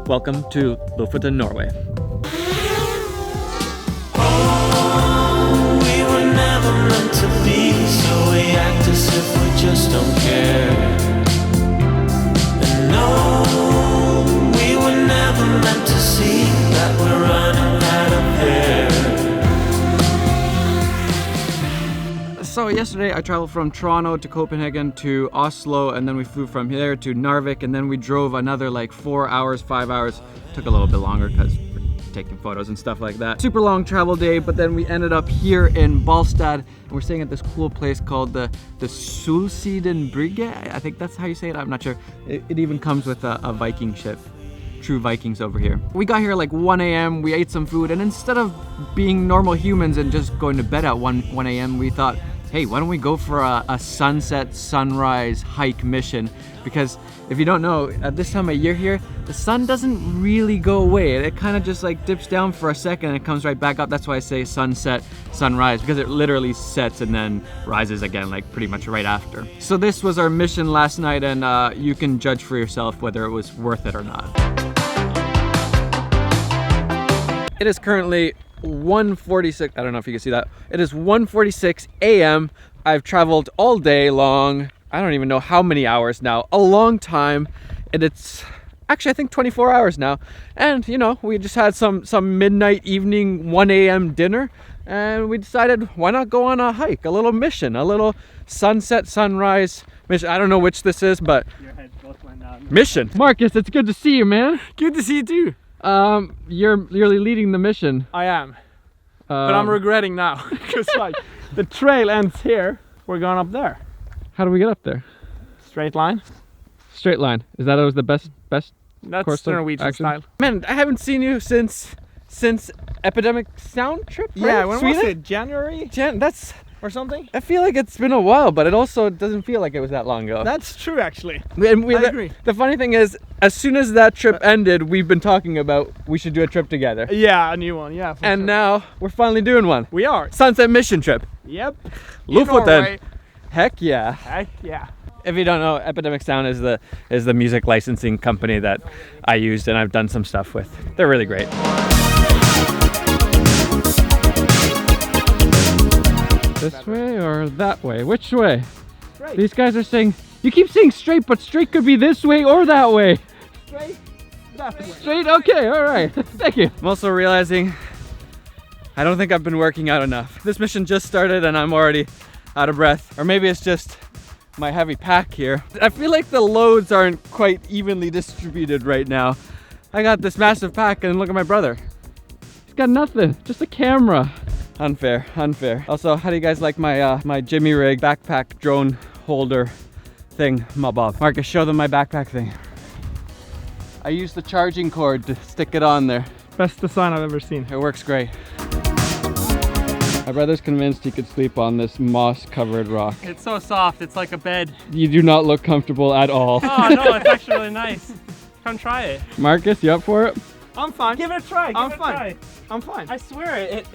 Welcome to Lofoten, Norway. Oh, we were never meant to be, so we act as if we just don't care. And no, we were never meant to see that we're running out of hair. So yesterday I traveled from Toronto to Copenhagen to Oslo, and then we flew from there to Narvik, and then we drove another like 4 hours, 5 hours. Took a little bit longer because we're taking photos and stuff like that. Super long travel day, but then we ended up here in Ballstad, and we're staying at this cool place called the Solsiden Brygge. I think that's how you say it, I'm not sure. It even comes with a Viking ship. True Vikings over here. We got here like 1 a.m, we ate some food, and instead of being normal humans and just going to bed at 1 a.m, we thought, hey, why don't we go for a sunset sunrise hike mission? Because if you don't know, at this time of year here, the sun doesn't really go away. It kind of just like dips down for a second and it comes right back up. That's why I say sunset sunrise, because it literally sets and then rises again like pretty much right after. So this was our mission last night, and you can judge for yourself whether it was worth it or not. It is currently 1:46, I don't know if you can see that. It is 1:46 a.m. I've traveled all day long. I don't even know how many hours now, a long time. And it's actually, I think 24 hours now. And you know, we just had some midnight evening 1 a.m. dinner, and we decided why not go on a hike, a little mission, a little sunset sunrise mission. I don't know which this is, but Your head both went down. mission. Marcus, it's good to see you, man. Good to see you too. You're leading the mission. I am, but I'm regretting now because like the trail ends here. We're going up there. How do we get up there? Straight line. Straight line. Is that always the best That's course the of Norwegian action? style. Man, I haven't seen you since Epidemic Sound trip. Right? Yeah, when was Sweden? it? January That's. or something? I feel like it's been a while, but it also doesn't feel like it was that long ago. That's true, actually. I agree. The funny thing is, as soon as that trip ended, we've been talking about we should do a trip together. Yeah, a new one. Yeah. For And sure. now we're finally doing one. we are. Sunset mission trip. Yep. In Lofoten. Norway. Heck yeah. Heck yeah. If you don't know, Epidemic Sound is the music licensing company that I used and I've done some stuff with. They're really great. This way or that way? Which way? Straight. These guys are saying, you keep saying straight, but straight could be this way or that way. Straight. That way. Straight? Okay, all right. Thank you. I'm also realizing I don't think I've been working out enough. This mission just started and I'm already out of breath. Or maybe it's just my heavy pack here. I feel like the loads aren't quite evenly distributed right now. I got this massive pack and look at my brother. He's got nothing, just a camera. Unfair, unfair. Also, how do you guys like my my Jimmy Rig backpack drone holder thing, Bob? Marcus, show them my backpack thing. I used the charging cord to stick it on there. Best design I've ever seen. It works great. My brother's convinced he could sleep on this moss-covered rock. It's so soft. It's like a bed. You do not look comfortable at all. Oh no, it's actually really nice. Come try it. Marcus, you up for it? I'm fine. Give it a try. I'm fine. I'm fine. I swear it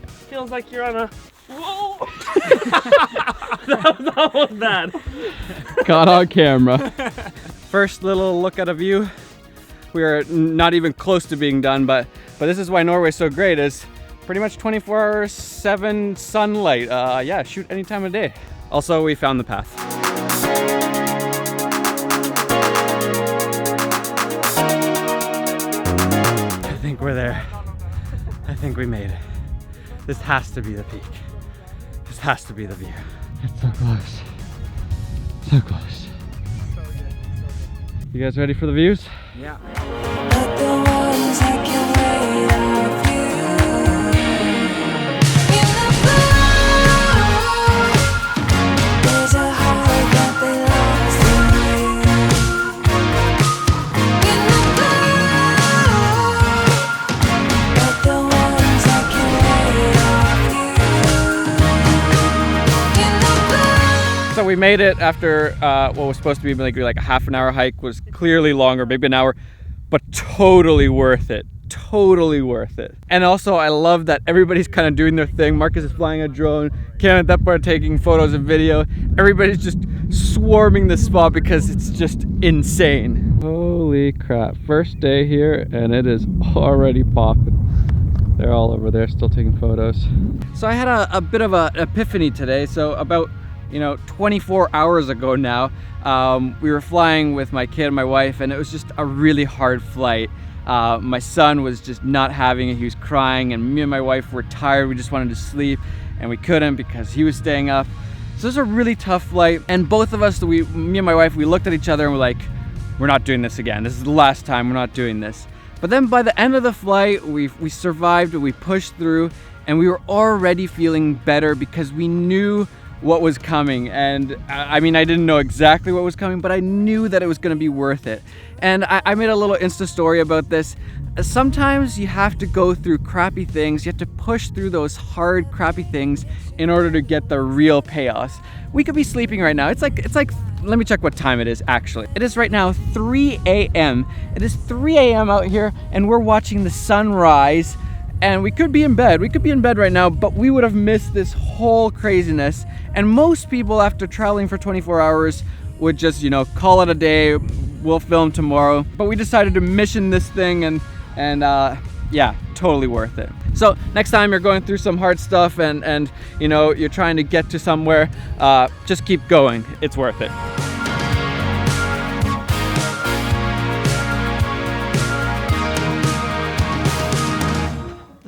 feels like you're on a. Whoa! that was bad. Caught on camera. First little look at a view. We are not even close to being done, but this is why Norway's so great, is pretty much 24/7 sunlight. Yeah, shoot any time of day. Also, we found the path. I think we're there. I think we made it. This has to be the peak. This has to be the view. It's so close. So close. You guys ready for the views? Yeah. But the ones that can wait off you. In the blue, there's a heart that belongs to you. In the blue, but the ones that can wait off you. In the blue. So we made it after what was supposed to be like a half an hour hike, was clearly longer, maybe an hour, but totally worth it. Totally worth it. And also I love that everybody's kind of doing their thing. Marcus is flying a drone, Karen and Thep are taking photos and video. Everybody's just swarming the spot because it's just insane. Holy crap. First day here and it is already popping. They're all over there still taking photos. So I had a bit of an epiphany today. So about 24 hours ago now, we were flying with my kid and my wife, and it was just a really hard flight. My son was just not having it. He was crying, and me and my wife were tired. We just wanted to sleep, and we couldn't because he was staying up. So this was a really tough flight, and both of us, me and my wife, we looked at each other and we're like, we're not doing this again. This is the last time. We're not doing this. But then by the end of the flight, we survived, we pushed through, and we were already feeling better because we knew what was coming. And I mean, I didn't know exactly what was coming, but I knew that it was going to be worth it. And I made a little Insta story about this. Sometimes you have to go through crappy things. You have to push through those hard, crappy things in order to get the real payoffs. We could be sleeping right now. It's like, let me check what time it is actually. It is right now 3 a.m. It is 3 a.m. out here, and we're watching the sunrise. And we could be in bed. We could be in bed right now, but we would have missed this whole craziness. And most people, after traveling for 24 hours, would just, call it a day. We'll film tomorrow. But we decided to mission this thing, and yeah, totally worth it. So next time you're going through some hard stuff and you're trying to get to somewhere, just keep going. It's worth it.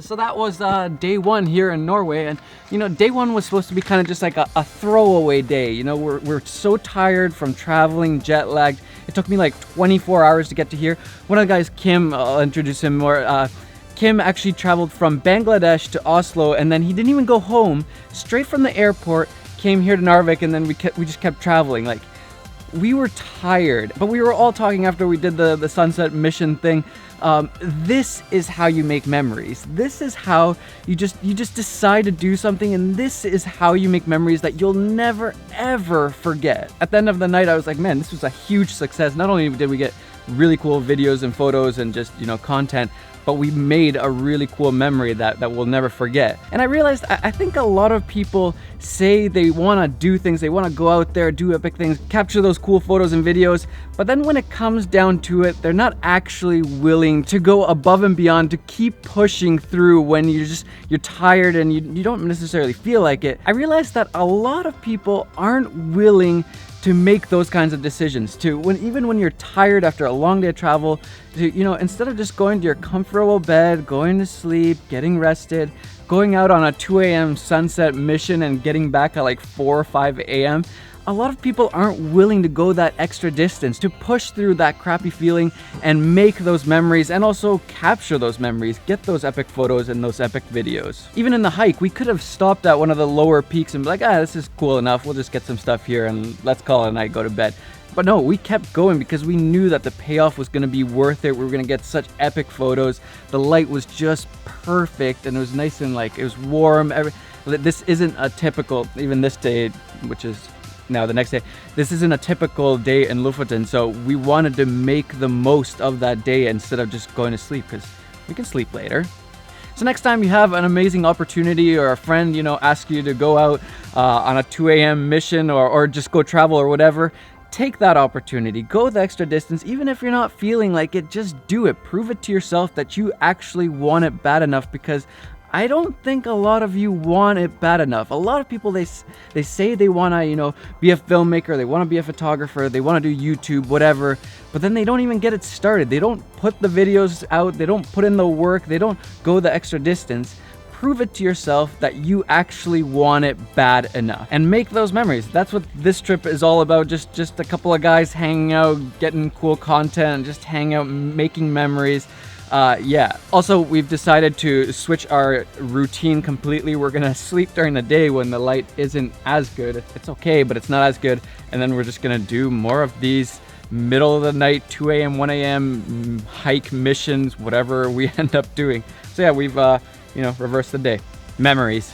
So that was day one here in Norway, and day one was supposed to be kind of just like a throwaway day. We're so tired from traveling, jet lagged. It took me like 24 hours to get to here. One of the guys, Kim, I'll introduce him more. Kim actually traveled from Bangladesh to Oslo, and then he didn't even go home. Straight from the airport, came here to Narvik, and then we just kept traveling. Like, we were tired, but we were all talking after we did the sunset mission thing. This is how you make memories. This is how you just decide to do something, and this is how you make memories that you'll never ever forget. At the end of the night, I was like, man, this was a huge success. Not only did we get really cool videos and photos and just content, but we made a really cool memory that we'll never forget. And I realized I think a lot of people say they want to do things, they want to go out there, do epic things, capture those cool photos and videos, but then when it comes down to it, they're not actually willing to go above and beyond, to keep pushing through when you're tired and you don't necessarily feel like it. I realized that a lot of people aren't willing to make those kinds of decisions, even when you're tired after a long day of travel, instead of just going to your comfortable bed, going to sleep, getting rested, going out on a 2 a.m. sunset mission and getting back at like 4 or 5 a.m., a lot of people aren't willing to go that extra distance to push through that crappy feeling and make those memories, and also capture those memories, get those epic photos and those epic videos. Even in the hike, we could have stopped at one of the lower peaks and be like, this is cool enough, we'll just get some stuff here and let's call it a night, go to bed. But no, we kept going because we knew that the payoff was going to be worth it. We were going to get such epic photos. The light was just perfect, and it was nice and it was warm. This isn't a typical, even this day, which is now the next day, this isn't a typical day in Lofoten, so we wanted to make the most of that day instead of just going to sleep, because we can sleep later. So next time you have an amazing opportunity, or a friend asks you to go out on a 2 a.m. mission or just go travel or whatever, take that opportunity, go the extra distance. Even if you're not feeling like it, just do it. Prove it to yourself that you actually want it bad enough, because I don't think a lot of you want it bad enough. A lot of people, they say they want to, be a filmmaker, they want to be a photographer, they want to do YouTube, whatever, but then they don't even get it started. They don't put the videos out, they don't put in the work, they don't go the extra distance. Prove it to yourself that you actually want it bad enough, and make those memories. That's what this trip is all about. Just a couple of guys hanging out, getting cool content, just hanging out, making memories. Yeah. Also, we've decided to switch our routine completely. We're gonna sleep during the day when the light isn't as good. It's okay, but it's not as good. And then we're just gonna do more of these middle of the night, 2 a.m., 1 a.m. hike missions, whatever we end up doing. So yeah, we've reversed the day. Memories.